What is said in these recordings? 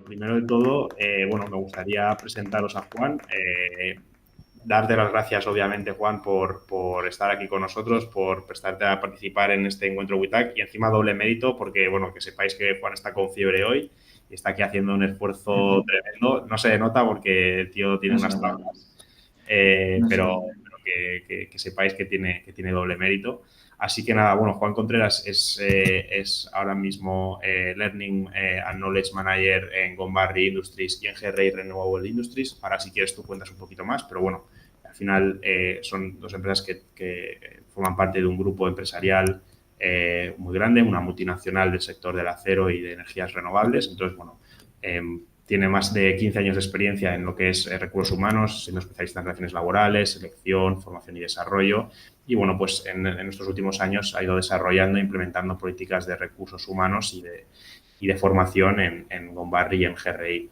primero de todo, bueno, me gustaría presentaros a Juan. Darte las gracias, obviamente, Juan, por estar aquí con nosotros, por prestarte a participar en este encuentro WITAC y encima doble mérito porque, bueno, que sepáis que Juan está con fiebre hoy y está aquí haciendo un esfuerzo tremendo. No se nota porque el tío tiene No se unas nota. tablas, No se pero nota. que sepáis que tiene doble mérito. Así que nada, bueno, Juan Contreras es ahora mismo Learning and Knowledge Manager en Gombarri Industries y en GRI Renewable Industries. Ahora si quieres tú cuentas un poquito más, pero bueno, al final son dos empresas que forman parte de un grupo empresarial muy grande, una multinacional del sector del acero y de energías renovables. Entonces, bueno, tiene más de 15 años de experiencia en lo que es recursos humanos, siendo especialista en relaciones laborales, selección, formación y desarrollo. Y bueno, pues en estos últimos años ha ido desarrollando e implementando políticas de recursos humanos y de formación en Gombarri y en GRI.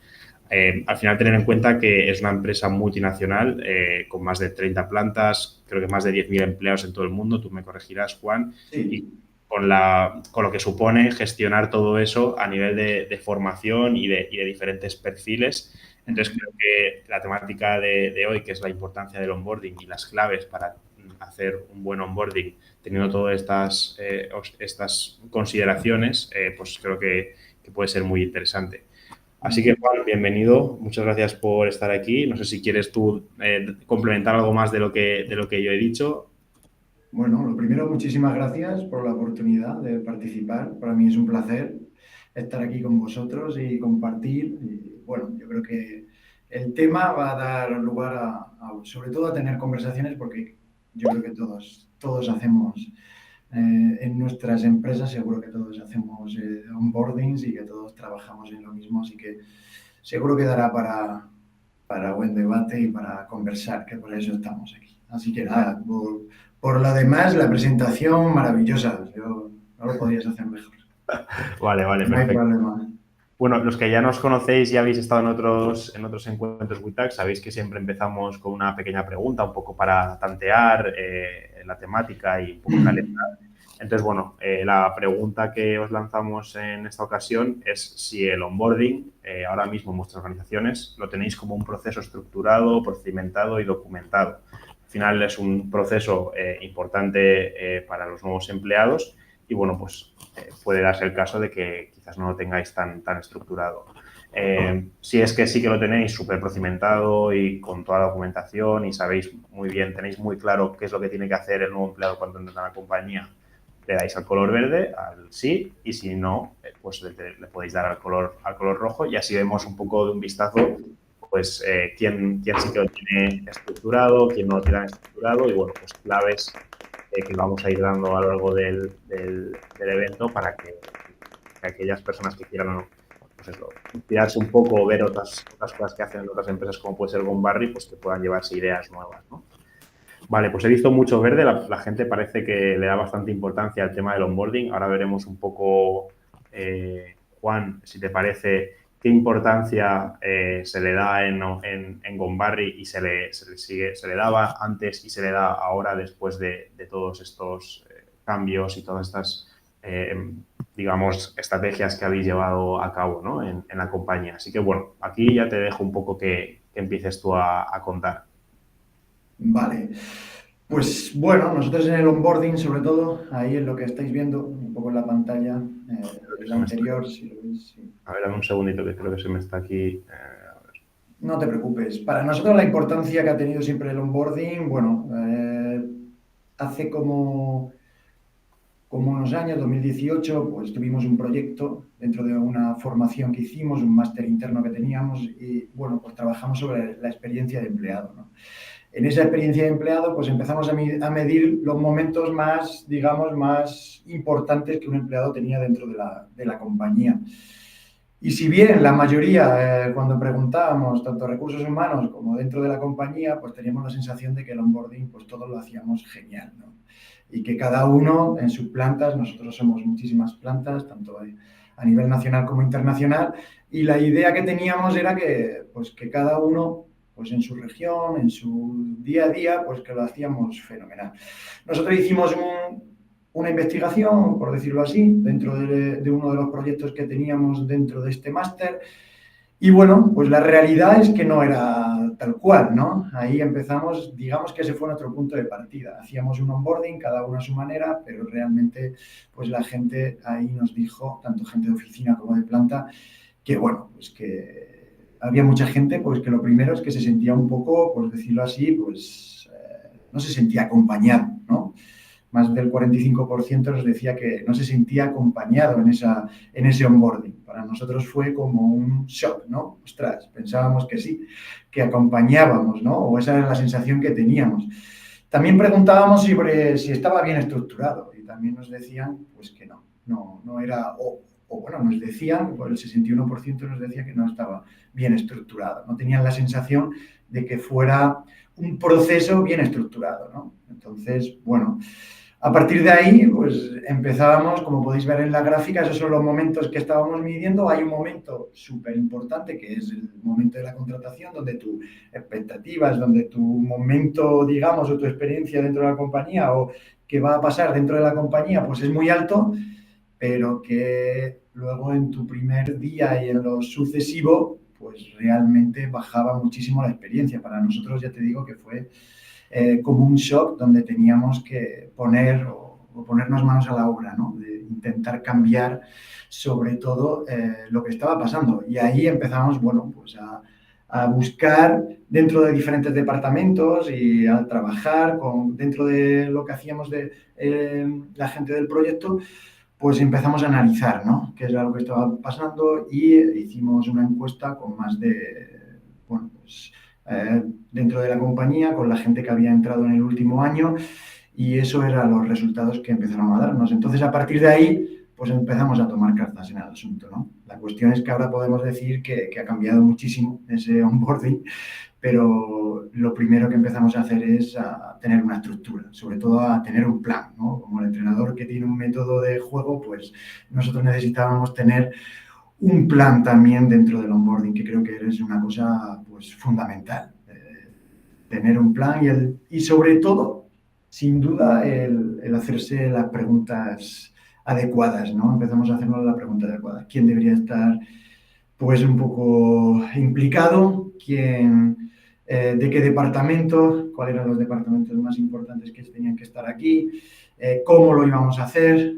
Al final, tener en cuenta que es una empresa multinacional con más de 30 plantas, creo que más de 10.000 empleados en todo el mundo, tú me corregirás, Juan, y Sí. con lo que supone gestionar todo eso a nivel de formación y de diferentes perfiles. Entonces, creo que la temática de hoy, que es la importancia del onboarding y las claves para hacer un buen onboarding, teniendo todas estas consideraciones, pues creo que puede ser muy interesante. Así que, Juan, bienvenido. Muchas gracias por estar aquí. No sé si quieres tú complementar algo más de lo que yo he dicho. Bueno, lo primero, muchísimas gracias por la oportunidad de participar. Para mí es un placer estar aquí con vosotros y compartir. Y, bueno, yo creo que el tema va a dar lugar sobre todo a tener conversaciones porque yo creo que todos hacemos en nuestras empresas, seguro que todos hacemos onboardings y que todos trabajamos en lo mismo, así que seguro que dará para buen debate y para conversar, que por eso estamos aquí. Así que nada, por lo demás, la presentación maravillosa. Yo no lo podías hacer mejor. Vale, vale, No hay perfecto. problema. Bueno, los que ya nos conocéis y habéis estado en otros encuentros WITAC, sabéis que siempre empezamos con una pequeña pregunta, un poco para tantear la temática y un poco calentar. Entonces, bueno, la pregunta que os lanzamos en esta ocasión es si el onboarding, ahora mismo en vuestras organizaciones, lo tenéis como un proceso estructurado, procedimentado y documentado. Al final es un proceso importante para los nuevos empleados y, bueno, pues puede darse el caso de que quizás no lo tengáis tan estructurado. Si es que sí que lo tenéis súper procedimentado y con toda la documentación y sabéis muy bien, tenéis muy claro qué es lo que tiene que hacer el nuevo empleado cuando entra a la compañía, le dais al color verde, al sí, y si no, pues le podéis dar al color rojo y así vemos un poco de un vistazo pues quién sí que lo tiene estructurado, quién no lo tiene estructurado y, bueno, pues claves que vamos a ir dando a lo largo del evento para que aquellas personas que quieran, pues eso, inspirarse un poco o ver otras cosas que hacen en otras empresas como puede ser Gombarri, pues que puedan llevarse ideas nuevas, ¿no? Vale, pues he visto mucho verde, la gente parece que le da bastante importancia al tema del onboarding. Ahora veremos un poco, Juan, si te parece, qué importancia se le da en Gombarri y se le daba antes y se le da ahora después de todos estos cambios y todas estas, digamos, estrategias que habéis llevado a cabo, ¿no? en la compañía. Así que, bueno, aquí ya te dejo un poco que empieces tú a contar. Vale. Pues bueno, nosotros en el onboarding, sobre todo, ahí en lo que estáis viendo, un poco en la pantalla, Creo que el se me está. anterior, si lo veis. Sí. A ver, dame un segundito que creo que se me está aquí. No te preocupes. Para nosotros la importancia que ha tenido siempre el onboarding, bueno, hace como unos años, 2018, pues tuvimos un proyecto dentro de una formación que hicimos, un máster interno que teníamos y, bueno, pues trabajamos sobre la experiencia de empleado, ¿no? En esa experiencia de empleado, pues empezamos a medir los momentos más, digamos, más importantes que un empleado tenía dentro de la compañía. Y si bien la mayoría, cuando preguntábamos, tanto recursos humanos como dentro de la compañía, pues teníamos la sensación de que el onboarding, pues todos lo hacíamos genial, ¿no? Y que cada uno en sus plantas, nosotros somos muchísimas plantas, tanto a nivel nacional como internacional, y la idea que teníamos era que, pues, que cada uno, pues en su región, en su día a día, pues que lo hacíamos fenomenal. Nosotros hicimos una investigación, por decirlo así, dentro de uno de los proyectos que teníamos dentro de este máster Y bueno, pues la realidad es que no era tal cual, ¿no? Ahí empezamos, digamos que ese fue nuestro punto de partida. Hacíamos un onboarding, cada uno a su manera, pero realmente pues la gente ahí nos dijo, tanto gente de oficina como de planta, que bueno, pues que había mucha gente pues que lo primero es que se sentía un poco, por decirlo así, pues no se sentía acompañado, ¿no? Más del 45% nos decía que no se sentía acompañado en ese onboarding. Para nosotros fue como un shock, ¿no? Ostras, pensábamos que sí, que acompañábamos, ¿no? O esa era la sensación que teníamos. También preguntábamos sobre si estaba bien estructurado y también nos decían pues que no era, o bueno, nos decían, por el 61% nos decía que no estaba bien estructurado, no tenían la sensación de que fuera un proceso bien estructurado, ¿no? Entonces, bueno, a partir de ahí, pues empezábamos, como podéis ver en la gráfica, esos son los momentos que estábamos midiendo. Hay un momento súper importante que es el momento de la contratación, donde tus expectativas, donde tu momento, digamos, o tu experiencia dentro de la compañía o que va a pasar dentro de la compañía, pues es muy alto, pero que luego en tu primer día y en lo sucesivo, pues realmente bajaba muchísimo la experiencia. Para nosotros, ya te digo que fue como un shock donde teníamos que poner o ponernos manos a la obra, ¿no? De intentar cambiar sobre todo lo que estaba pasando. Y ahí empezamos, bueno, pues a buscar dentro de diferentes departamentos y a trabajar dentro de lo que hacíamos de la gente del proyecto, pues empezamos a analizar, ¿no? Qué era lo que estaba pasando y hicimos una encuesta con más de, bueno, pues dentro de la compañía, con la gente que había entrado en el último año y eso eran los resultados que empezaron a darnos. Entonces, a partir de ahí, pues empezamos a tomar cartas en el asunto, ¿no? La cuestión es que ahora podemos decir que ha cambiado muchísimo ese onboarding, pero lo primero que empezamos a hacer es a tener una estructura, sobre todo a tener un plan, ¿no? Como el entrenador que tiene un método de juego, pues nosotros necesitábamos tener un plan también dentro del onboarding, que creo que es una cosa pues, fundamental. Tener un plan y sobre todo, sin duda, el hacerse las preguntas adecuadas, ¿no? Empezamos a hacernos la pregunta adecuada. ¿Quién debería estar pues un poco implicado? ¿Quién, de qué departamento? ¿Cuáles eran los departamentos más importantes que tenían que estar aquí? ¿Cómo lo íbamos a hacer?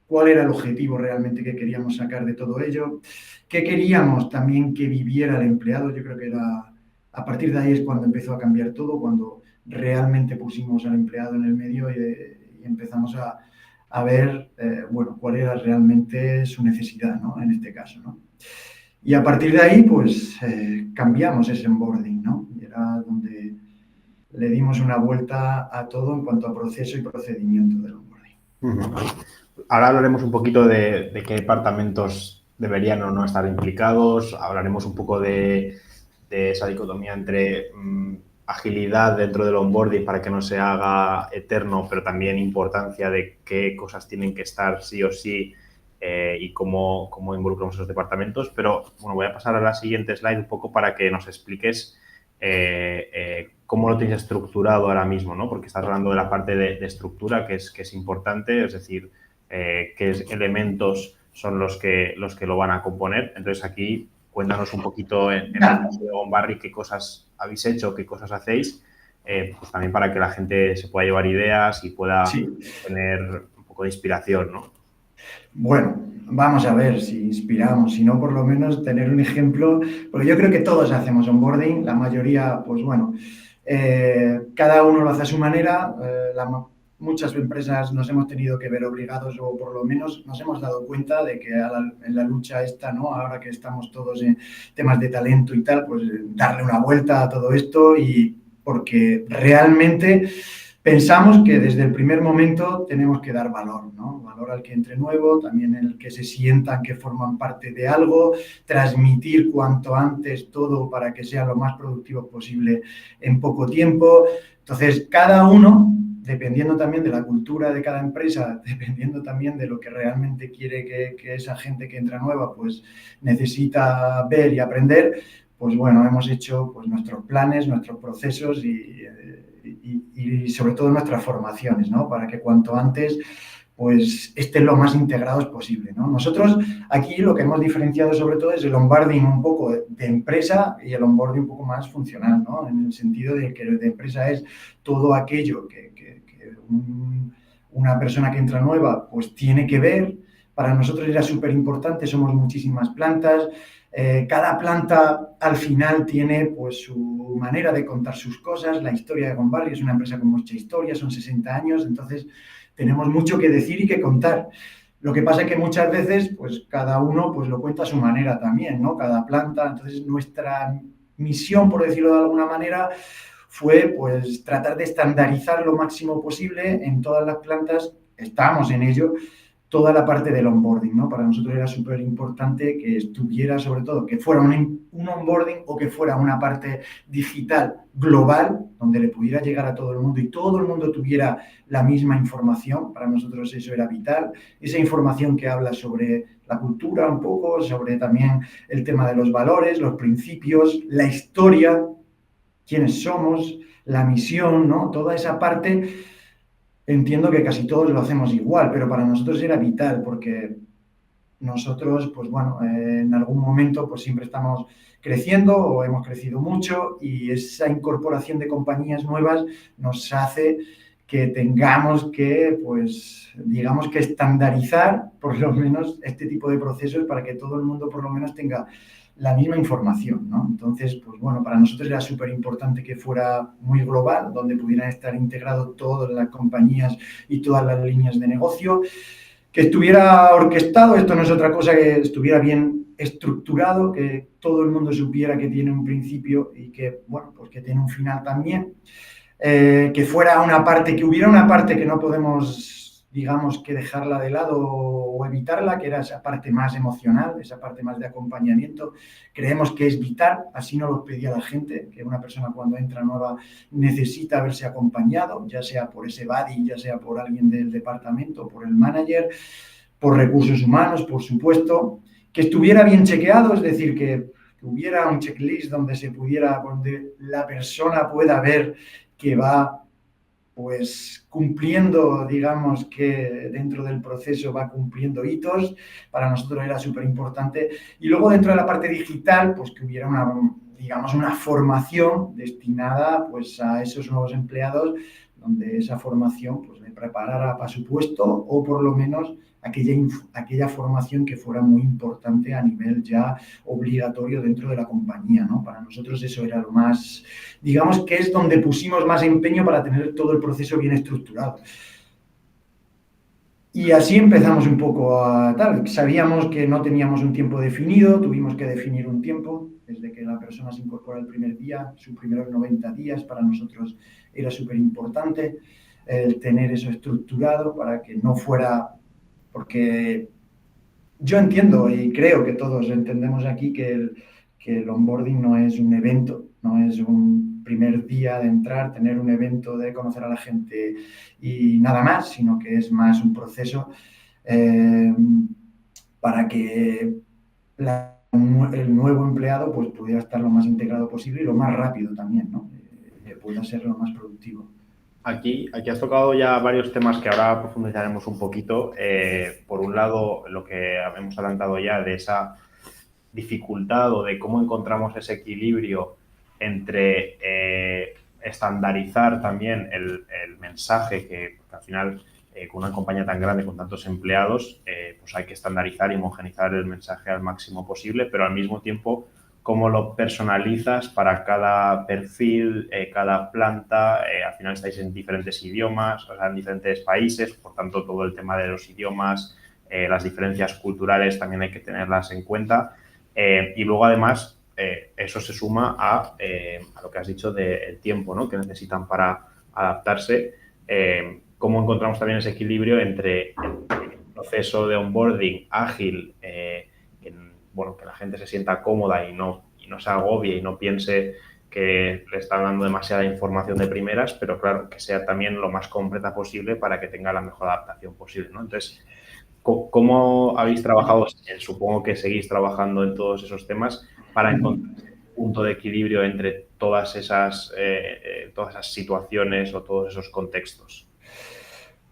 ¿Cuál era el objetivo realmente que queríamos sacar de todo ello? ¿Qué queríamos también que viviera el empleado? Yo creo que era, a partir de ahí es cuando empezó a cambiar todo, cuando realmente pusimos al empleado en el medio y empezamos a ver, bueno, cuál era realmente su necesidad, ¿no? En este caso, ¿no? Y a partir de ahí, pues, cambiamos ese onboarding, ¿no? Y era donde le dimos una vuelta a todo en cuanto a proceso y procedimiento del onboarding. Ahora hablaremos un poquito de qué departamentos deberían o no estar implicados. Hablaremos un poco de esa dicotomía entre agilidad dentro del onboarding para que no se haga eterno, pero también importancia de qué cosas tienen que estar sí o sí y cómo involucramos esos departamentos. Pero bueno, voy a pasar a la siguiente slide un poco para que nos expliques cómo lo tienes estructurado ahora mismo, ¿no? Porque estás hablando de la parte de estructura que es importante, es decir, qué elementos son los que lo van a componer. Entonces, aquí cuéntanos un poquito en el caso de Onbarry qué cosas habéis hecho, qué cosas hacéis, pues también para que la gente se pueda llevar ideas y pueda tener un poco de inspiración, ¿no? Bueno, vamos a ver si inspiramos, si no, por lo menos tener un ejemplo, porque yo creo que todos hacemos onboarding, la mayoría, pues bueno, cada uno lo hace a su manera, muchas empresas nos hemos tenido que ver obligados o por lo menos nos hemos dado cuenta de que en la lucha esta, ¿no? Ahora que estamos todos en temas de talento y tal, pues darle una vuelta a todo esto y porque realmente pensamos que desde el primer momento tenemos que dar valor, ¿no? Valor al que entre nuevo, también en el que se sientan que forman parte de algo, transmitir cuanto antes todo para que sea lo más productivo posible en poco tiempo. Entonces, cada uno, dependiendo también de la cultura de cada empresa, dependiendo también de lo que realmente quiere que esa gente que entra nueva, pues necesita ver y aprender, pues bueno, hemos hecho pues, nuestros planes, nuestros procesos y sobre todo nuestras formaciones, ¿no? Para que cuanto antes pues estén lo más integrados posible, ¿no? Nosotros aquí lo que hemos diferenciado sobre todo es el onboarding un poco de empresa y el onboarding un poco más funcional, ¿no? En el sentido de que el de empresa es todo aquello que una persona que entra nueva pues tiene que ver. Para nosotros era súper importante, somos muchísimas plantas. Cada planta al final tiene pues su manera de contar sus cosas. La historia de Gombarri es una empresa con mucha historia, son 60 años, entonces tenemos mucho que decir y que contar. Lo que pasa es que muchas veces pues cada uno pues lo cuenta a su manera también, ¿no? Cada planta. Entonces nuestra misión, por decirlo de alguna manera, fue pues tratar de estandarizar lo máximo posible en todas las plantas. Estamos en ello, toda la parte del onboarding, ¿no? Para nosotros era súper importante que estuviera, sobre todo, que fuera un onboarding o que fuera una parte digital global, donde le pudiera llegar a todo el mundo y todo el mundo tuviera la misma información. Para nosotros eso era vital. Esa información que habla sobre la cultura un poco, sobre también el tema de los valores, los principios, la historia, quiénes somos, la misión, ¿no? Toda esa parte. Entiendo que casi todos lo hacemos igual, pero para nosotros era vital porque nosotros, pues bueno, en algún momento pues siempre estamos creciendo o hemos crecido mucho y esa incorporación de compañías nuevas nos hace que tengamos que, pues, digamos que estandarizar por lo menos este tipo de procesos para que todo el mundo por lo menos tenga la misma información, ¿no? Entonces, pues bueno, para nosotros era súper importante que fuera muy global, donde pudieran estar integrados todas las compañías y todas las líneas de negocio, que estuviera orquestado, esto no es otra cosa que estuviera bien estructurado, que todo el mundo supiera que tiene un principio y que, bueno, pues que tiene un final también, que fuera una parte, que hubiera una parte que no podemos, digamos, que dejarla de lado o evitarla, que era esa parte más emocional, esa parte más de acompañamiento. Creemos que es vital, así nos lo pedía la gente, que una persona cuando entra nueva necesita verse acompañado, ya sea por ese buddy, ya sea por alguien del departamento, por el manager, por recursos humanos, por supuesto, que estuviera bien chequeado, es decir, que hubiera un checklist donde se pudiera, donde la persona pueda ver que va pues cumpliendo, digamos que dentro del proceso va cumpliendo hitos. Para nosotros era súper importante. Y luego dentro de la parte digital, pues que hubiera una, digamos, una formación destinada pues a esos nuevos empleados, donde esa formación pues le preparara para su puesto o por lo menos aquella formación que fuera muy importante a nivel ya obligatorio dentro de la compañía, ¿no? Para nosotros eso era lo más, digamos que es donde pusimos más empeño para tener todo el proceso bien estructurado. Y así empezamos un poco a tal. Sabíamos que no teníamos un tiempo definido, tuvimos que definir un tiempo. Desde que la persona se incorpora el primer día, sus primeros 90 días, para nosotros era súper importante el tener eso estructurado para que no fuera, porque yo entiendo y creo que todos entendemos aquí que el onboarding no es un evento, no es un primer día de entrar, tener un evento de conocer a la gente y nada más, sino que es más un proceso eh, para que el nuevo empleado pues, pudiera estar lo más integrado posible y lo más rápido también, ¿no? Que pueda ser lo más productivo. Aquí has tocado ya varios temas que ahora profundizaremos un poquito. Por un lado, lo que hemos adelantado ya de esa dificultad o de cómo encontramos ese equilibrio entre estandarizar también el mensaje, que al final con una compañía tan grande, con tantos empleados, pues hay que estandarizar y homogenizar el mensaje al máximo posible, pero al mismo tiempo cómo lo personalizas para cada perfil, cada planta. Al final estáis en diferentes idiomas, o sea, en diferentes países, por tanto todo el tema de los idiomas, las diferencias culturales también hay que tenerlas en cuenta. Y luego además eso se suma a lo que has dicho del tiempo, ¿no?, que necesitan para adaptarse. Cómo encontramos también ese equilibrio entre el proceso de onboarding ágil, bueno, que la gente se sienta cómoda y no se agobie y no piense que le están dando demasiada información de primeras, pero claro, que sea también lo más completa posible para que tenga la mejor adaptación posible, ¿no? Entonces, ¿cómo habéis trabajado? Supongo que seguís trabajando en todos esos temas para encontrar un punto de equilibrio entre todas esas situaciones o todos esos contextos.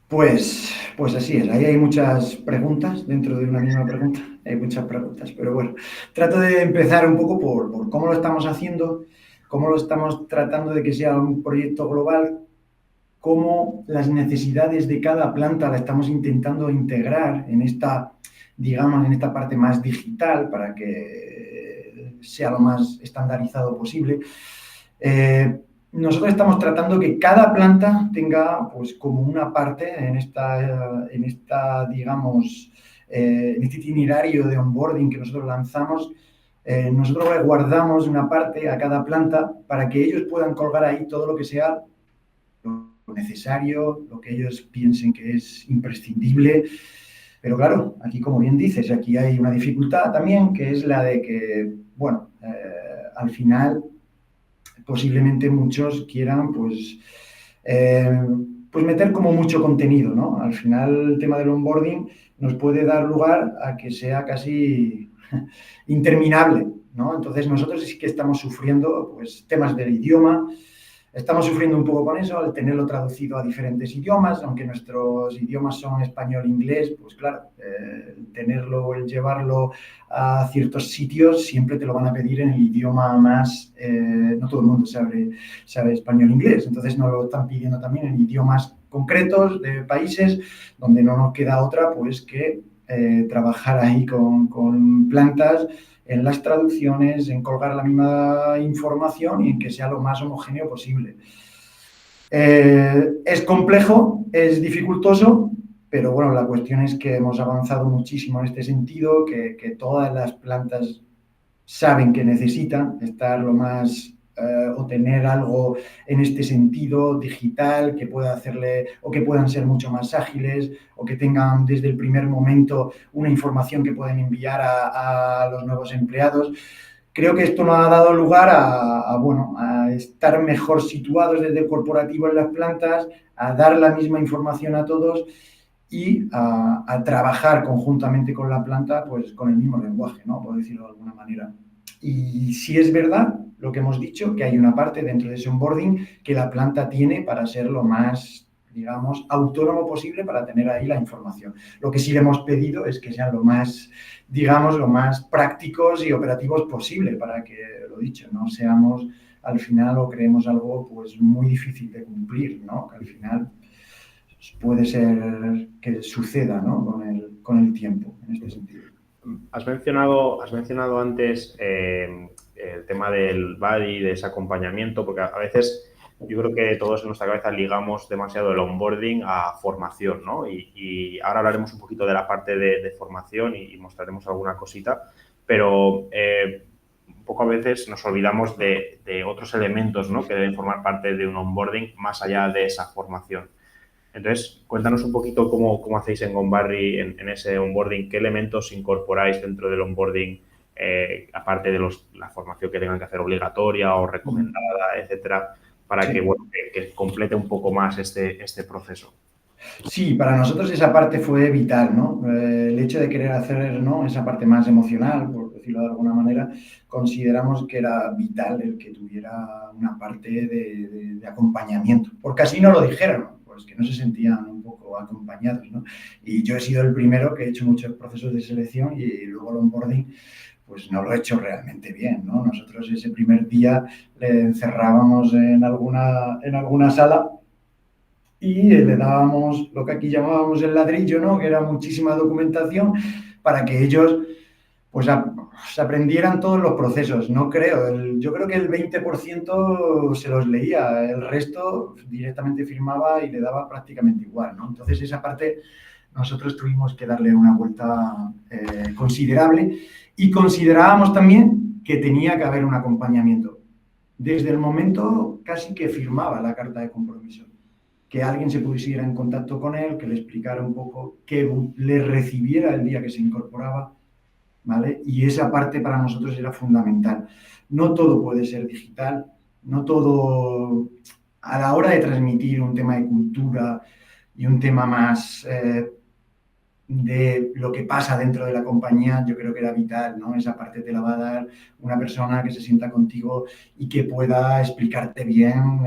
Pues así es, ahí hay muchas preguntas dentro de una misma pregunta, hay muchas preguntas, pero bueno, trato de empezar un poco por cómo lo estamos haciendo, cómo lo estamos tratando de que sea un proyecto global, cómo las necesidades de cada planta la estamos intentando integrar en esta, digamos, en esta parte más digital para que sea lo más estandarizado posible. Nosotros estamos tratando que cada planta tenga pues como una parte digamos, en este itinerario de onboarding que nosotros lanzamos. Nosotros le guardamos una parte a cada planta para que ellos puedan colgar ahí todo lo que sea lo necesario, lo que ellos piensen que es imprescindible. Pero claro, aquí como bien dices, aquí hay una dificultad también, que es la de que, bueno, al final posiblemente muchos quieran pues meter como mucho contenido, ¿no? Al final el tema del onboarding nos puede dar lugar a que sea casi interminable, ¿no? Entonces nosotros sí que estamos sufriendo pues temas del idioma. Estamos sufriendo un poco con eso al tenerlo traducido a diferentes idiomas, aunque nuestros idiomas son español e inglés, pues claro, tenerlo, el llevarlo a ciertos sitios siempre te lo van a pedir en el idioma más, no todo el mundo sabe español e inglés, entonces nos lo están pidiendo también en idiomas concretos de países donde no nos queda otra pues que trabajar ahí con plantas en las traducciones, en colgar la misma información y en que sea lo más homogéneo posible. Es complejo, es dificultoso, pero bueno, la cuestión es que hemos avanzado muchísimo en este sentido, que todas las plantas saben que necesitan estar lo más o tener algo en este sentido digital que pueda hacerle o que puedan ser mucho más ágiles o que tengan desde el primer momento una información que pueden enviar a los nuevos empleados. Creo que esto nos ha dado lugar bueno, a estar mejor situados desde el corporativo en las plantas, a dar la misma información a todos y a trabajar conjuntamente con la planta pues con el mismo lenguaje, ¿no? Por decirlo de alguna manera. Y si es verdad lo que hemos dicho, que hay una parte dentro de ese onboarding que la planta tiene para ser lo más, digamos, autónomo posible para tener ahí la información. Lo que sí le hemos pedido es que sean lo más, digamos, lo más prácticos y operativos posible para que, lo dicho, no seamos al final o creemos algo pues muy difícil de cumplir, ¿no? Que al final puede ser que suceda, ¿no? Con el tiempo, en este sentido. Has mencionado antes el tema del buddy, de ese acompañamiento, porque a veces yo creo que todos en nuestra cabeza ligamos demasiado el onboarding a formación, ¿no? Y ahora hablaremos un poquito de la parte de formación y mostraremos alguna cosita, pero un poco a veces nos olvidamos de otros elementos, ¿no? Que deben formar parte de un onboarding más allá de esa formación. Entonces, cuéntanos un poquito cómo hacéis en Gombarri en ese onboarding, qué elementos incorporáis dentro del onboarding, aparte de la formación que tengan que hacer obligatoria o recomendada, etcétera, para que, bueno, que complete un poco más este proceso. Sí, para nosotros esa parte fue vital, ¿no? El hecho de querer hacer, ¿no? Esa parte más emocional, por decirlo de alguna manera, consideramos que era vital el que tuviera una parte de acompañamiento, porque así no lo dijeron, pues que no se sentían un poco acompañados, ¿no? Y yo he sido el primero que he hecho muchos procesos de selección y luego el onboarding pues no lo he hecho realmente bien, ¿no? Nosotros ese primer día le encerrábamos en alguna sala y le dábamos lo que aquí llamábamos el ladrillo, ¿no? Que era muchísima documentación para que ellos pues se aprendieran todos los procesos. No creo, yo creo que el 20% se los leía, el resto directamente firmaba y le daba prácticamente igual, ¿no? Entonces esa parte nosotros tuvimos que darle una vuelta considerable y considerábamos también que tenía que haber un acompañamiento. Desde el momento casi que firmaba la carta de compromiso, que alguien se pusiera en contacto con él, que le explicara un poco, que le recibiera el día que se incorporaba, ¿vale? Y esa parte para nosotros era fundamental. No todo puede ser digital, no todo, a la hora de transmitir un tema de cultura y un tema más de lo que pasa dentro de la compañía, yo creo que era vital, ¿no? Esa parte te la va a dar una persona que se sienta contigo y que pueda explicarte bien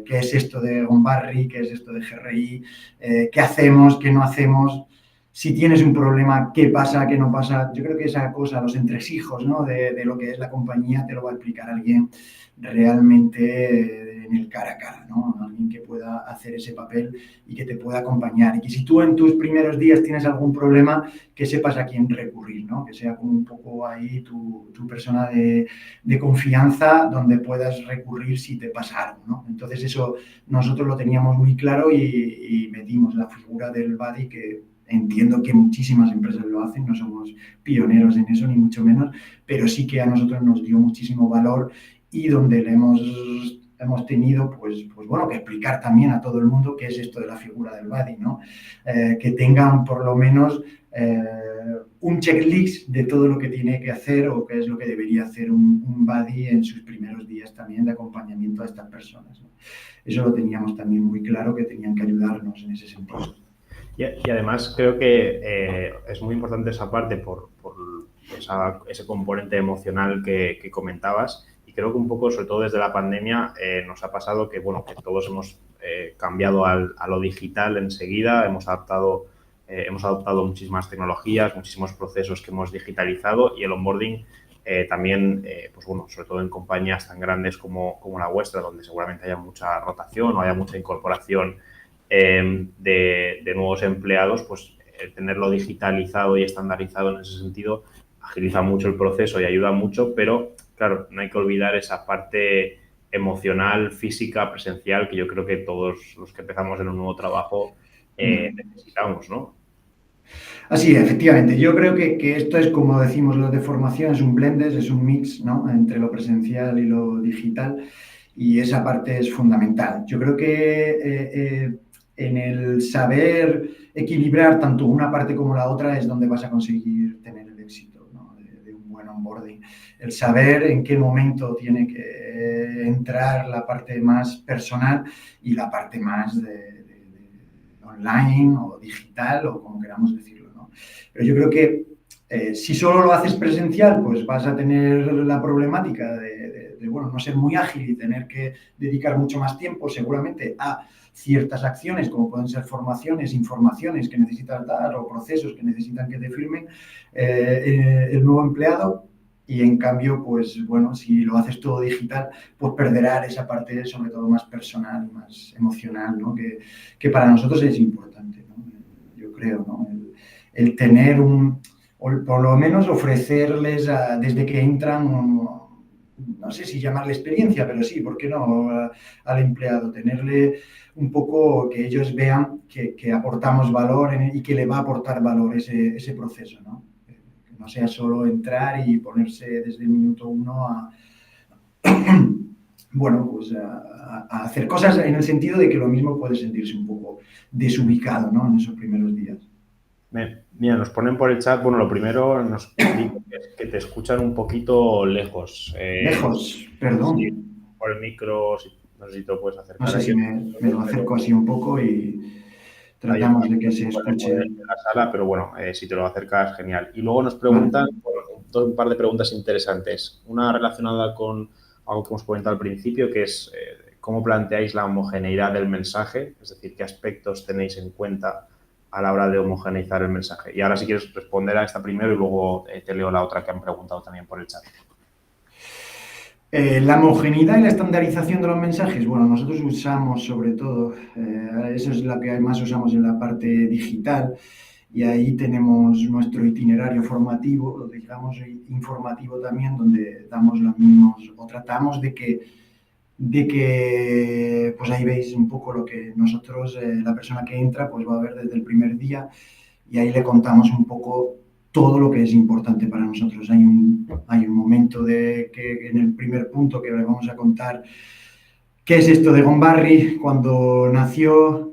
qué es esto de Gombarri, qué es esto de GRI, qué hacemos, qué no hacemos. Si tienes un problema, qué pasa, qué no pasa. Yo creo que esa cosa, los entresijos, ¿no? de lo que es la compañía, te lo va a explicar alguien realmente en el cara a cara, ¿no? Alguien que pueda hacer ese papel y que te pueda acompañar. Y que si tú en tus primeros días tienes algún problema, que sepas a quién recurrir, ¿no? Que sea como un poco ahí tu persona de confianza donde puedas recurrir si te pasa algo, ¿no? Entonces eso nosotros lo teníamos muy claro y metimos la figura del buddy, que entiendo que muchísimas empresas lo hacen, no somos pioneros en eso, ni mucho menos, pero sí que a nosotros nos dio muchísimo valor y donde le hemos tenido, pues bueno, que explicar también a todo el mundo qué es esto de la figura del buddy, ¿no? Que tengan por lo menos un checklist de todo lo que tiene que hacer o qué es lo que debería hacer un buddy en sus primeros días también de acompañamiento a estas personas, ¿no? Eso lo teníamos también muy claro, que tenían que ayudarnos en ese sentido. Y además creo que es muy importante esa parte por ese componente emocional que comentabas. Y creo que un poco, sobre todo desde la pandemia, nos ha pasado que, bueno, que todos hemos cambiado a lo digital enseguida, hemos adoptado muchísimas tecnologías, muchísimos procesos que hemos digitalizado y el onboarding también, pues bueno, sobre todo en compañías tan grandes como la vuestra, donde seguramente haya mucha rotación o haya mucha incorporación de nuevos empleados, pues tenerlo digitalizado y estandarizado en ese sentido agiliza mucho el proceso y ayuda mucho, pero claro, no hay que olvidar esa parte emocional, física, presencial, que yo creo que todos los que empezamos en un nuevo trabajo necesitamos, ¿no? Así, efectivamente. Yo creo que esto es, como decimos los de formación, es un blended, es un mix, ¿no? Entre lo presencial y lo digital, y esa parte es fundamental. Yo creo que en el saber equilibrar tanto una parte como la otra es donde vas a conseguir tener el éxito, ¿no? de un buen onboarding. El saber en qué momento tiene que entrar la parte más personal y la parte más de online o digital o como queramos decirlo, ¿no? Pero yo creo que si solo lo haces presencial, pues vas a tener la problemática de, bueno, no ser muy ágil y tener que dedicar mucho más tiempo seguramente a ciertas acciones, como pueden ser formaciones, informaciones que necesitas dar o procesos que necesitan que te firmen el nuevo empleado. Y en cambio, pues bueno, si lo haces todo digital, pues perderás esa parte sobre todo más personal y más emocional, ¿no? Que para nosotros es importante, ¿no? Yo creo, ¿no? El tener o por lo menos ofrecerles desde que entran, no sé si llamarle experiencia, pero sí, ¿por qué no? Al empleado, tenerle un poco que ellos vean que aportamos valor y que le va a aportar valor ese proceso, ¿no? Que no sea solo entrar y ponerse desde el minuto uno bueno, pues a hacer cosas en el sentido de que lo mismo puede sentirse un poco desubicado, ¿no? En esos primeros días. Mira, nos ponen por el chat, bueno, lo primero nos dicen que te escuchan un poquito lejos. Lejos, perdón. Sí, por el micro, no sé si te lo puedes acercar. No sé ahí. si me lo acerco así un poco y tratamos de que se escuche. En la sala, pero bueno, si te lo acercas, genial. Y luego nos Vale. preguntan, bueno, un par de preguntas interesantes. Una relacionada con algo que hemos comentado al principio, que es cómo planteáis la homogeneidad del mensaje, es decir, qué aspectos tenéis en cuenta a la hora de homogeneizar el mensaje. Y ahora si quieres responder a esta primero y luego te leo la otra que han preguntado también por el chat. La homogeneidad y la estandarización de los mensajes, bueno, nosotros usamos sobre todo, eso es lo que más usamos en la parte digital, y ahí tenemos nuestro itinerario formativo, lo digamos informativo también, donde damos los mismos, o tratamos de que, pues ahí veis un poco lo que nosotros, la persona que entra, pues va a ver desde el primer día, y ahí le contamos un poco todo lo que es importante para nosotros. Hay un momento que en el primer punto que le vamos a contar qué es esto de Gombarri, cuando nació,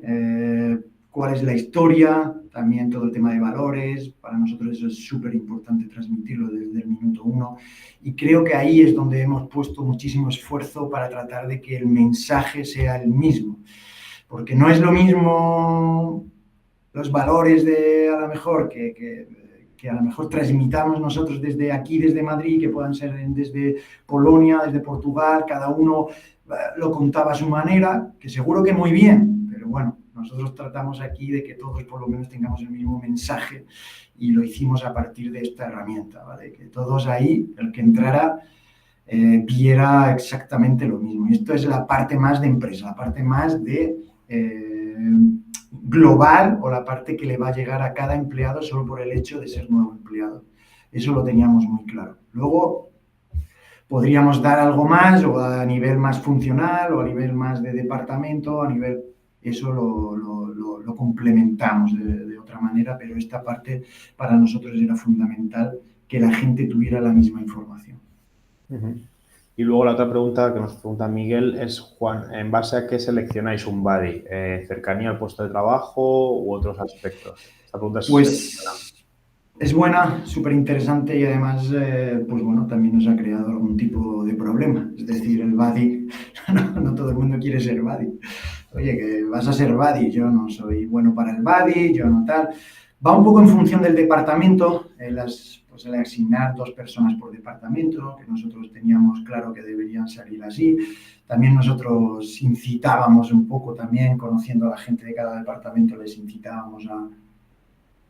cuál es la historia, también todo el tema de valores. Para nosotros eso es súper importante transmitirlo desde el minuto uno. Y creo que ahí es donde hemos puesto muchísimo esfuerzo para tratar de que el mensaje sea el mismo. Porque no es lo mismo los valores de, a lo mejor, que a lo mejor transmitamos nosotros desde aquí, desde Madrid, que puedan ser desde Polonia, desde Portugal, cada uno lo contaba a su manera, que seguro que muy bien, pero bueno, nosotros tratamos aquí de que todos por lo menos tengamos el mismo mensaje y lo hicimos a partir de esta herramienta, ¿vale? Que todos ahí, el que entrara, viera exactamente lo mismo. Y esto es la parte más de empresa, la parte más de global o la parte que le va a llegar a cada empleado solo por el hecho de ser nuevo empleado. Eso lo teníamos muy claro. Luego podríamos dar algo más o a nivel más funcional o a nivel más de departamento, a nivel... Eso lo complementamos de otra manera, pero esta parte para nosotros era fundamental que la gente tuviera la misma información. Y luego la otra pregunta que nos pregunta Miguel es, Juan, ¿en base a qué seleccionáis un buddy? ¿Cercanía al puesto de trabajo u otros aspectos? Esta pregunta Pues es buena, súper interesante y además, pues bueno, también nos ha creado algún tipo de problema. Es decir, el buddy, no todo el mundo quiere ser buddy. Oye, que vas a ser buddy, yo no soy bueno para el buddy, yo no tal. Va un poco en función del departamento, pues el asignar 2 personas por departamento, que nosotros teníamos claro que deberían salir así. También nosotros incitábamos un poco también, conociendo a la gente de cada departamento, les incitábamos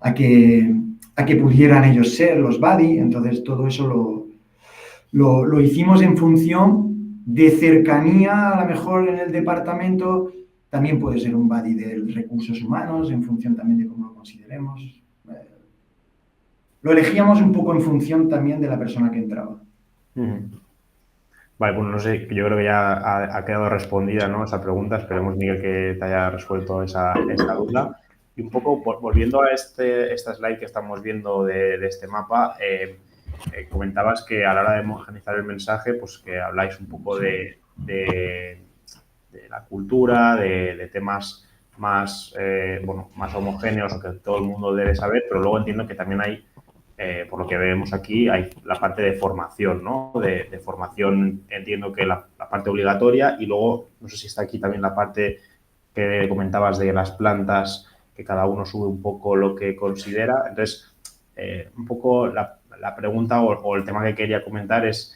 a que pudieran ellos ser los buddy. Entonces todo eso lo hicimos en función de cercanía, a lo mejor en el departamento. También puede ser un buddy de recursos humanos, en función también de cómo lo consideremos. Lo elegíamos un poco en función también de la persona que entraba. Vale, bueno, no sé, yo creo que ya ha quedado respondida, ¿no?, esa pregunta. Esperemos, Miguel, que te haya resuelto esa duda. Y un poco, volviendo a esta slide que estamos viendo de este mapa, comentabas que a la hora de homogeneizar el mensaje, pues que habláis un poco de la cultura, de temas más, más homogéneos o que todo el mundo debe saber, pero luego entiendo que también hay, por lo que vemos aquí, hay la parte de formación, ¿no? De formación, entiendo que la parte obligatoria, y luego, no sé si está aquí también la parte que comentabas de las plantas, que cada uno sube un poco lo que considera. Entonces, un poco la pregunta o el tema que quería comentar es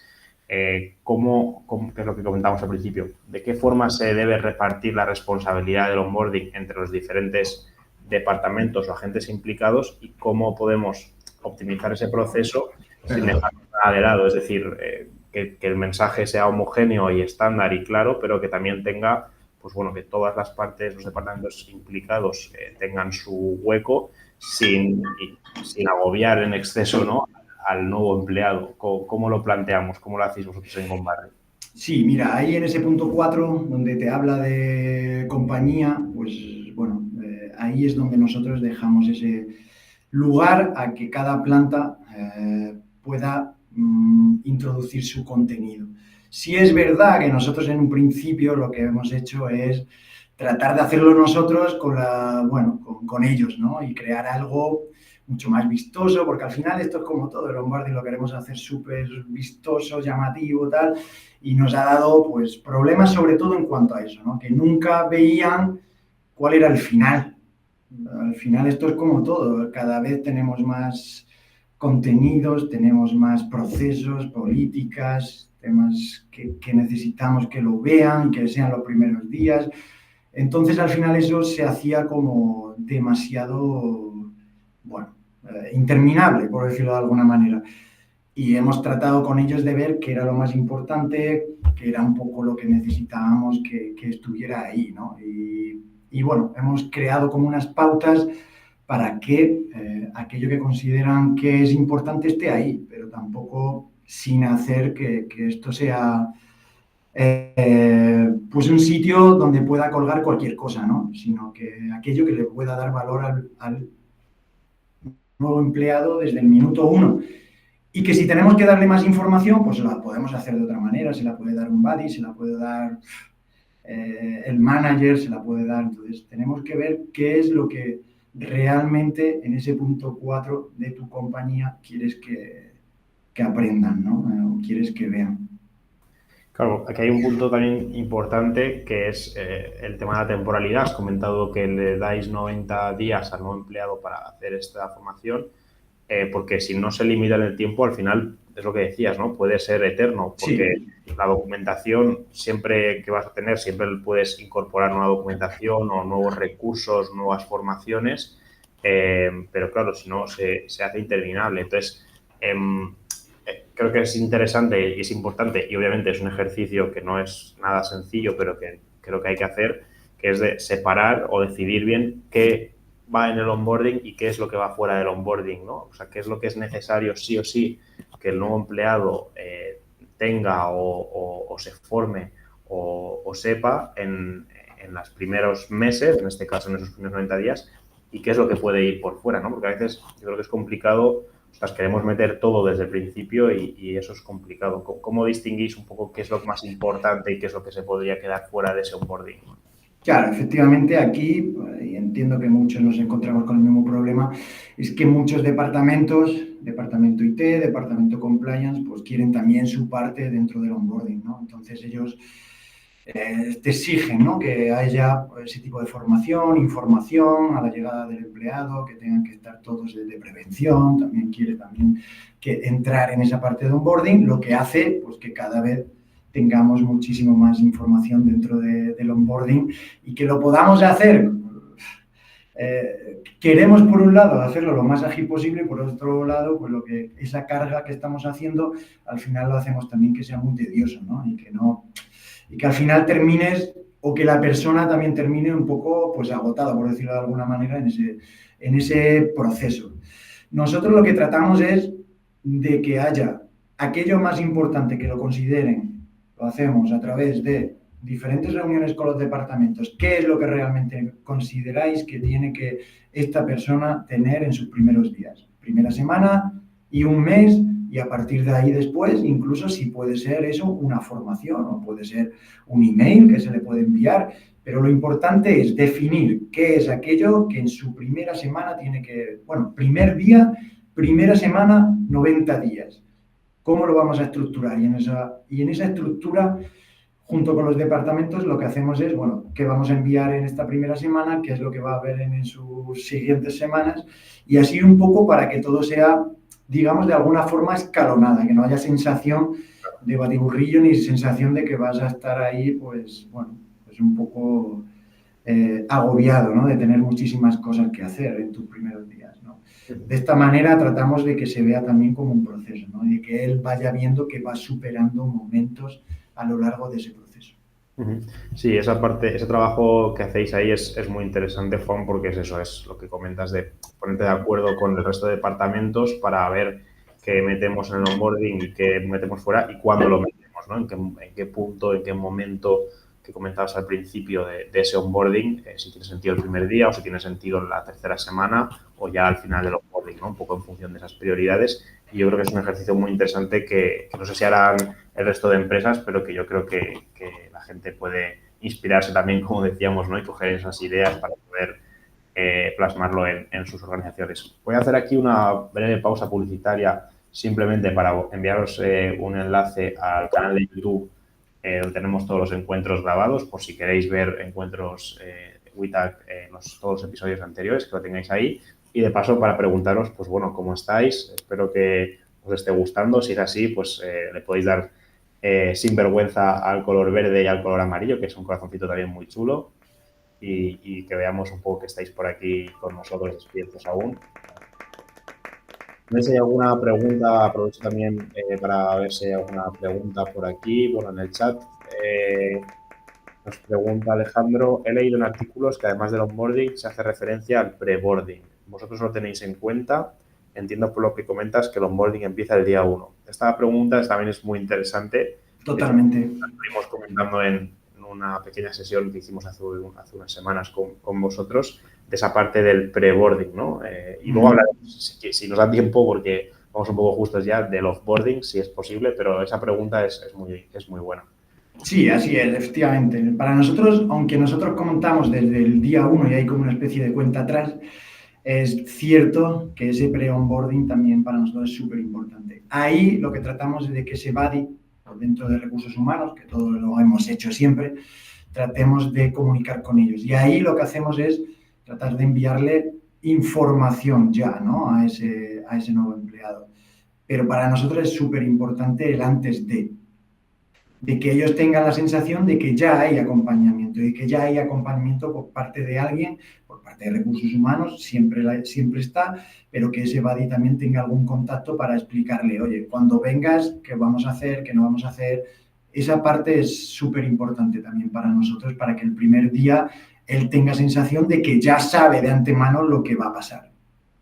¿cómo, que es lo que comentamos al principio, de qué forma se debe repartir la responsabilidad del onboarding entre los diferentes departamentos o agentes implicados y cómo podemos optimizar ese proceso sin dejar nada de lado. Es decir, que el mensaje sea homogéneo y estándar y claro, pero que también tenga, pues bueno, que todas las partes, los departamentos implicados tengan su hueco sin agobiar en exceso, ¿no?, al nuevo empleado. ¿Cómo lo planteamos? ¿Cómo lo hacéis vosotros en GoMbarri? Sí, mira, ahí en ese punto 4, donde te habla de compañía, pues bueno, ahí es donde nosotros dejamos ese lugar a que cada planta pueda introducir su contenido. Sí es verdad que nosotros en un principio lo que hemos hecho es tratar de hacerlo nosotros con ellos, ¿no? Y crear algo mucho más vistoso, porque al final esto es como todo, el onboarding lo queremos hacer súper vistoso, llamativo, tal, y nos ha dado pues problemas sobre todo en cuanto a eso, ¿no? Que nunca veían cuál era el final. Al final esto es como todo, cada vez tenemos más contenidos, tenemos más procesos, políticas, temas que necesitamos que lo vean, que sean los primeros días. Entonces al final eso se hacía como demasiado, interminable, por decirlo de alguna manera. Y hemos tratado con ellos de ver qué era lo más importante, que era un poco lo que necesitábamos que estuviera ahí, ¿no? Y bueno, hemos creado como unas pautas para que aquello que consideran que es importante esté ahí, pero tampoco sin hacer que esto sea pues un sitio donde pueda colgar cualquier cosa, ¿no? Sino que aquello que le pueda dar valor al nuevo empleado desde el minuto 1. Y que si tenemos que darle más información, pues la podemos hacer de otra manera. Se la puede dar un buddy, se la puede dar el manager, se la puede dar. Entonces, tenemos que ver qué es lo que realmente en ese punto 4 de tu compañía quieres que aprendan, ¿no? O quieres que vean. Claro, aquí hay un punto también importante que es el tema de la temporalidad. Has comentado que le dais 90 días al nuevo empleado para hacer esta formación, porque si no se limita en el tiempo, al final es lo que decías, ¿no? Puede ser eterno, porque Sí, la documentación siempre que vas a tener, siempre puedes incorporar nueva documentación o nuevos recursos, nuevas formaciones, pero claro, si no, se hace interminable. Entonces, em, creo que es interesante y es importante y obviamente es un ejercicio que no es nada sencillo, pero que creo que hay que hacer, que es de separar o decidir bien qué va en el onboarding y qué es lo que va fuera del onboarding, ¿no? O sea, qué es lo que es necesario sí o sí que el nuevo empleado tenga o se forme o sepa en los primeros meses, en este caso en esos primeros 90 días, y qué es lo que puede ir por fuera, ¿no? Porque a veces yo creo que es complicado, queremos meter todo desde el principio y eso es complicado. ¿Cómo distinguís un poco qué es lo más importante y qué es lo que se podría quedar fuera de ese onboarding? claro, efectivamente aquí, y entiendo que muchos nos encontramos con el mismo problema, es que muchos departamentos, departamento IT, departamento compliance, pues quieren también su parte dentro del onboarding, ¿no? Entonces ellos te exigen, ¿no? Que haya ese tipo de formación, información a la llegada del empleado, que tengan que estar todos de prevención, también quiere también que entrar en esa parte de onboarding, lo que hace pues que cada vez tengamos muchísimo más información dentro del onboarding y que lo podamos hacer. Queremos, por un lado, hacerlo lo más ágil posible y, por otro lado, pues lo que esa carga que estamos haciendo, al final lo hacemos también que sea muy tedioso, ¿no? Y que al final termines o que la persona también termine un poco pues agotada, por decirlo de alguna manera, en ese proceso. Nosotros lo que tratamos es de que haya aquello más importante que lo consideren, lo hacemos a través de diferentes reuniones con los departamentos, qué es lo que realmente consideráis que tiene que esta persona tener en sus primeros días, primera semana y un mes, y a partir de ahí después, incluso si puede ser eso una formación o puede ser un email que se le puede enviar, pero lo importante es definir qué es aquello que en su primera semana tiene que, bueno, primer día, primera semana, 90 días. ¿Cómo lo vamos a estructurar? Y en esa estructura, junto con los departamentos, lo que hacemos es, bueno, qué vamos a enviar en esta primera semana, qué es lo que va a haber en sus siguientes semanas, y así un poco para que todo sea, digamos, de alguna forma escalonada, que no haya sensación de batiburrillo ni sensación de que vas a estar ahí, pues, bueno, pues un poco agobiado, ¿no? De tener muchísimas cosas que hacer en tus primeros días, ¿no? De esta manera tratamos de que se vea también como un proceso, ¿no? Y que él vaya viendo que va superando momentos a lo largo de ese proceso. Sí, esa parte, ese trabajo que hacéis ahí es muy interesante, Juan, porque es eso, es lo que comentas de ponerte de acuerdo con el resto de departamentos para ver qué metemos en el onboarding y qué metemos fuera y cuándo lo metemos, ¿no? En qué punto, en qué momento que comentabas al principio de ese onboarding, si tiene sentido el primer día o si tiene sentido en la tercera semana o ya al final del onboarding, ¿no? Un poco en función de esas prioridades. Y yo creo que es un ejercicio muy interesante que no sé si harán el resto de empresas, pero que yo creo que la gente puede inspirarse también, como decíamos, ¿no? Y coger esas ideas para poder plasmarlo en sus organizaciones. Voy a hacer aquí una breve pausa publicitaria simplemente para enviaros un enlace al canal de YouTube donde tenemos todos los encuentros grabados, por si queréis ver encuentros WITAC, todos los episodios anteriores, que lo tengáis ahí. Y de paso, para preguntaros, pues bueno, ¿cómo estáis? Espero que os esté gustando. Si es así, pues le podéis dar sin vergüenza al color verde y al color amarillo, que es un corazoncito también muy chulo. Y que veamos un poco que estáis por aquí con nosotros despiertos aún. No sé si hay alguna pregunta, aprovecho también para ver si hay alguna pregunta por aquí. Bueno, en el chat nos pregunta Alejandro, he leído en artículos que además del onboarding se hace referencia al preboarding. ¿Vosotros lo tenéis en cuenta? Entiendo por lo que comentas que el onboarding empieza el día 1. Esta pregunta también es muy interesante. De hecho, Totalmente. la estuvimos comentando en una pequeña sesión que hicimos hace unas semanas con vosotros, de esa parte del preboarding, ¿no? Y luego hablaremos, si nos da tiempo, porque vamos un poco justos ya, del offboarding, si es posible, pero esa pregunta es muy buena. Sí, así es, efectivamente. Para nosotros, aunque nosotros contamos desde el día uno y hay como una especie de cuenta atrás, es cierto que ese pre-onboarding también para nosotros es súper importante. Ahí lo que tratamos es de que ese buddy o dentro de recursos humanos, que todo lo hemos hecho siempre, tratemos de comunicar con ellos. Y ahí lo que hacemos es tratar de enviarle información ya, ¿no? A ese nuevo empleado. Pero para nosotros es súper importante el antes de que ellos tengan la sensación de que ya hay acompañamiento y que ya hay acompañamiento por parte de alguien, por parte de recursos humanos, siempre está, pero que ese buddy también tenga algún contacto para explicarle, oye, cuando vengas, ¿qué vamos a hacer? ¿Qué no vamos a hacer? Esa parte es súper importante también para nosotros, para que el primer día él tenga sensación de que ya sabe de antemano lo que va a pasar.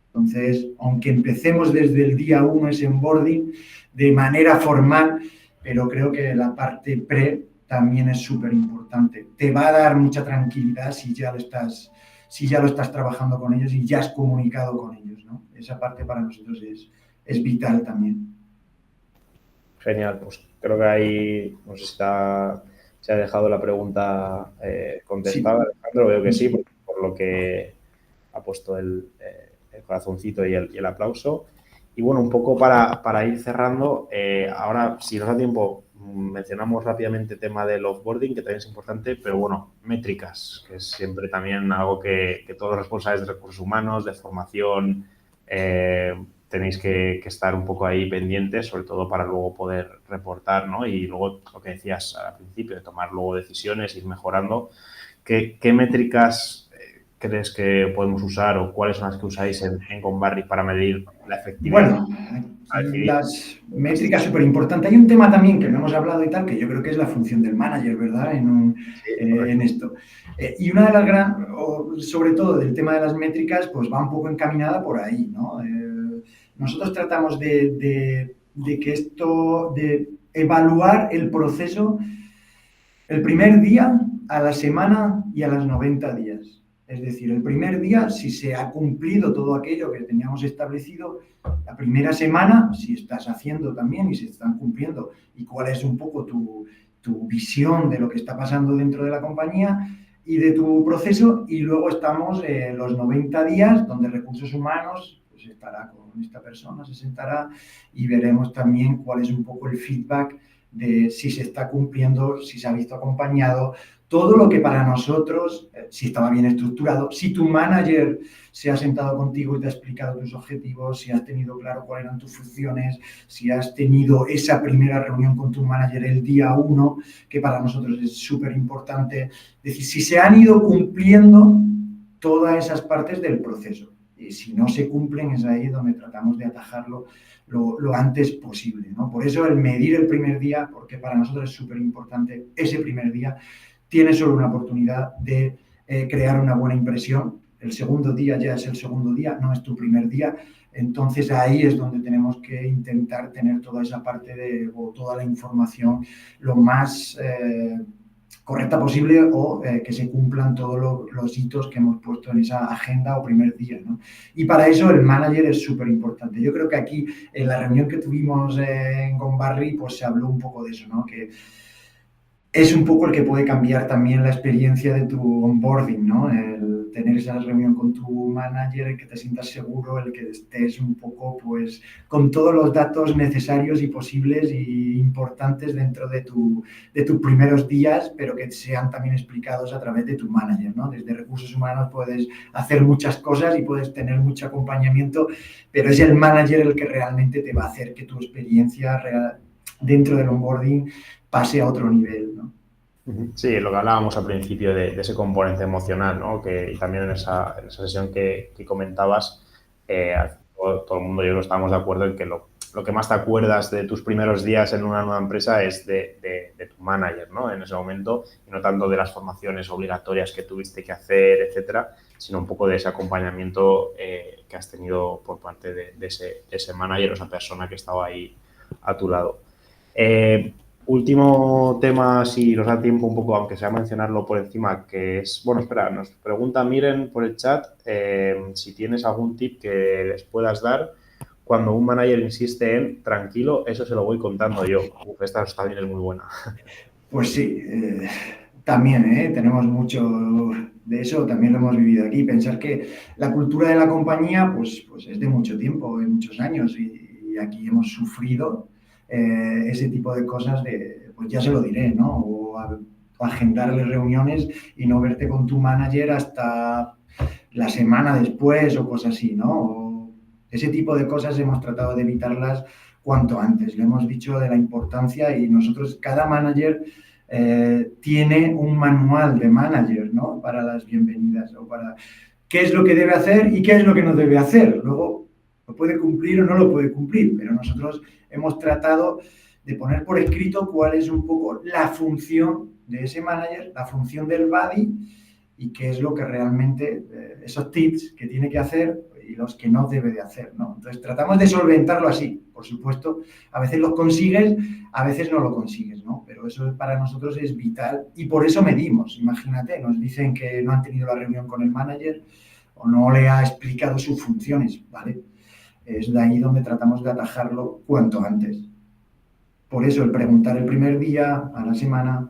Entonces, aunque empecemos desde el día 1 ese onboarding de manera formal, pero creo que la parte pre también es súper importante. Te va a dar mucha tranquilidad si ya lo estás trabajando con ellos y ya has comunicado con ellos, ¿no? Esa parte para nosotros es vital también. Genial, pues creo que ahí no sé si se ha dejado la pregunta contestada, sí. Alejandro, veo que sí, por lo que ha puesto el corazoncito y el aplauso. Y bueno, un poco para ir cerrando, ahora, si nos da tiempo, mencionamos rápidamente el tema del offboarding, que también es importante, pero bueno, métricas, que es siempre también algo que todos los responsables de recursos humanos, de formación, tenéis que estar un poco ahí pendientes, sobre todo para luego poder reportar, ¿no? Y luego lo que decías al principio, de tomar luego decisiones, ir mejorando. ¿Qué métricas crees que podemos usar o cuáles son las que usáis en Conbarri para medir la efectividad? Bueno, aquí las métricas súper importantes. Hay un tema también que no hemos hablado y tal, que yo creo que es la función del manager, ¿verdad? En esto. Y una de las sobre todo del tema de las métricas, pues va un poco encaminada por ahí, ¿no? Nosotros tratamos de evaluar el proceso el primer día, a la semana y a las 90 días. Es decir, el primer día, si se ha cumplido todo aquello que teníamos establecido, la primera semana, si estás haciendo también y se están cumpliendo, y cuál es un poco tu visión de lo que está pasando dentro de la compañía y de tu proceso, y luego estamos los 90 días, donde recursos humanos pues estará con esta persona, se sentará y veremos también cuál es un poco el feedback de si se está cumpliendo, si se ha visto acompañado, todo lo que para nosotros, si estaba bien estructurado, si tu manager se ha sentado contigo y te ha explicado tus objetivos, si has tenido claro cuáles eran tus funciones, si has tenido esa primera reunión con tu manager el día 1, que para nosotros es súper importante. Es decir, si se han ido cumpliendo todas esas partes del proceso. Y si no se cumplen, es ahí donde tratamos de atajarlo lo antes posible, ¿no? Por eso el medir el primer día, porque para nosotros es súper importante ese primer día, tienes solo una oportunidad de crear una buena impresión. El segundo día ya es el segundo día, no es tu primer día. Entonces ahí es donde tenemos que intentar tener toda esa parte o toda la información lo más correcta posible o que se cumplan todos los hitos que hemos puesto en esa agenda o primer día, ¿no? Y para eso el manager es súper importante. Yo creo que aquí en la reunión que tuvimos en Conbarri pues se habló un poco de eso, ¿no? Que es un poco el que puede cambiar también la experiencia de tu onboarding, ¿no? El tener esa reunión con tu manager, el que te sientas seguro, el que estés un poco, pues, con todos los datos necesarios y posibles y importantes dentro de tus primeros días, pero que sean también explicados a través de tu manager, ¿no? Desde recursos humanos puedes hacer muchas cosas y puedes tener mucho acompañamiento, pero es el manager el que realmente te va a hacer que tu experiencia real dentro del onboarding pase a otro nivel, ¿no? Sí, lo que hablábamos al principio de ese componente emocional, ¿no? Y también en esa sesión que comentabas, todo el mundo yo creo que estábamos de acuerdo en que lo que más te acuerdas de tus primeros días en una nueva empresa es de tu manager, ¿no? En ese momento, y no tanto de las formaciones obligatorias que tuviste que hacer, etcétera, sino un poco de ese acompañamiento que has tenido por parte de ese manager o esa persona que estaba ahí a tu lado. Último tema, si nos da tiempo un poco, aunque sea mencionarlo por encima, que es, bueno, espera, nos pregunta Miren por el chat si tienes algún tip que les puedas dar cuando un manager insiste en tranquilo, eso se lo voy contando yo. Esta también es muy buena. Pues sí, también tenemos mucho de eso, también lo hemos vivido aquí. Pensar que la cultura de la compañía pues es de mucho tiempo, de muchos años, y aquí hemos sufrido ese tipo de cosas pues ya se lo diré, ¿no? O agendarle reuniones y no verte con tu manager hasta la semana después o cosas así, ¿no? O ese tipo de cosas hemos tratado de evitarlas cuanto antes. Le hemos dicho de la importancia y nosotros, cada manager tiene un manual de manager, ¿no? Para las bienvenidas o para qué es lo que debe hacer y qué es lo que no debe hacer. Luego lo puede cumplir o no lo puede cumplir, pero nosotros hemos tratado de poner por escrito cuál es un poco la función de ese manager, la función del buddy y qué es lo que realmente, esos tips que tiene que hacer y los que no debe de hacer, ¿no? Entonces tratamos de solventarlo así, por supuesto, a veces lo consigues, a veces no lo consigues, ¿no? Pero eso para nosotros es vital y por eso medimos, imagínate, nos dicen que no han tenido la reunión con el manager o no le ha explicado sus funciones, ¿vale? Es de ahí donde tratamos de atajarlo cuanto antes. Por eso el preguntar el primer día, a la semana,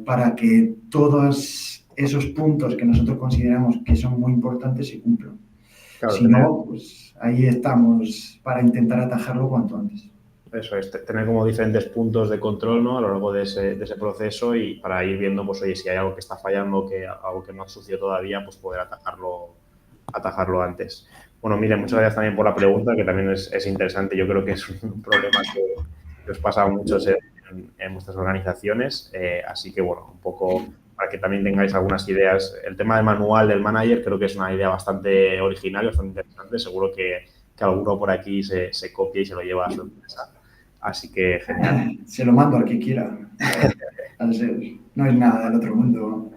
para que todos esos puntos que nosotros consideramos que son muy importantes se cumplan. Claro, si no, pues ahí estamos para intentar atajarlo cuanto antes. Eso es, tener como diferentes puntos de control, ¿no? A lo largo de ese proceso y para ir viendo, pues oye, si hay algo que está fallando, algo que no ha sucedido todavía, pues poder atajarlo antes. Bueno, Mire, muchas gracias también por la pregunta, que también es interesante. Yo creo que es un problema que os pasa a muchos en vuestras organizaciones. Así que, bueno, un poco para que también tengáis algunas ideas. El tema del manual del manager creo que es una idea bastante original, bastante interesante. Seguro que alguno por aquí se copia y se lo lleva a su empresa. Así que, genial. Se lo mando al que quiera. No es nada del otro mundo.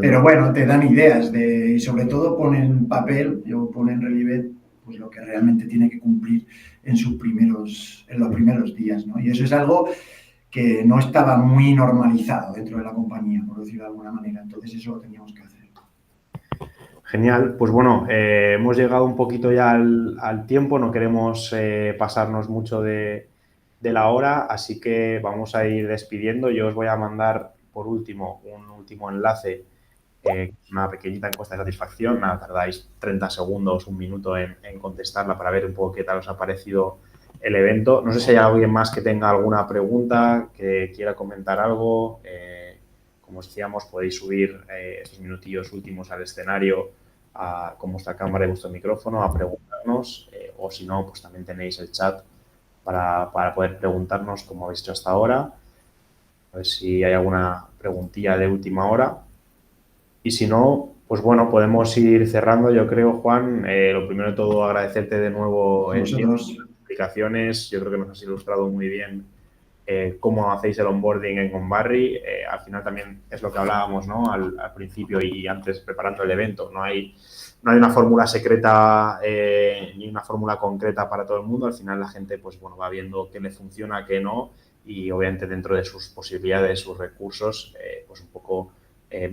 Pero bueno, te dan ideas y sobre todo pone en papel, yo pone en relieve pues lo que realmente tiene que cumplir en los primeros días, ¿no? Y eso es algo que no estaba muy normalizado dentro de la compañía, por decirlo de alguna manera. Entonces eso lo teníamos que hacer. Genial. Pues bueno, hemos llegado un poquito ya al tiempo, no queremos pasarnos mucho de la hora, así que vamos a ir despidiendo. Yo os voy a mandar, por último, un último enlace, una pequeñita encuesta de satisfacción. Nada, tardáis 30 segundos, un minuto en contestarla para ver un poco qué tal os ha parecido el evento. No sé si hay alguien más que tenga alguna pregunta, que quiera comentar algo. Como os decíamos, podéis subir estos minutillos últimos al escenario con vuestra cámara y vuestro micrófono a preguntarnos o si no, pues también tenéis el chat para poder preguntarnos como habéis hecho hasta ahora. A ver si hay alguna preguntilla de última hora. Y si no, pues bueno, podemos ir cerrando. Yo creo, Juan, lo primero de todo agradecerte de nuevo las explicaciones. Yo creo que nos has ilustrado muy bien cómo hacéis el onboarding en Conbarri. Al final también es lo que hablábamos, ¿no? Al principio y antes preparando el evento. No hay una fórmula secreta ni una fórmula concreta para todo el mundo. Al final la gente pues bueno va viendo qué le funciona, qué no y obviamente dentro de sus posibilidades, sus recursos, pues un poco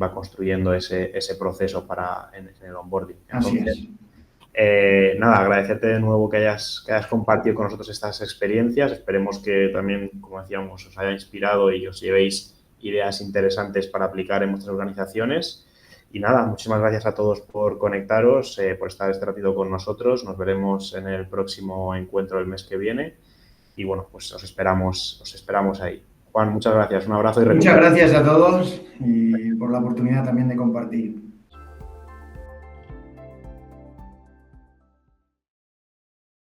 va construyendo ese proceso en el onboarding. Entonces, nada, agradecerte de nuevo que hayas compartido con nosotros estas experiencias. Esperemos que también, como decíamos, os haya inspirado y os llevéis ideas interesantes para aplicar en vuestras organizaciones. Y nada, muchísimas gracias a todos por conectaros, por estar este ratito con nosotros. Nos veremos en el próximo encuentro del mes que viene. Y bueno, pues os esperamos ahí. Juan, muchas gracias. Un abrazo y muchas gracias a todos y por la oportunidad también de compartir.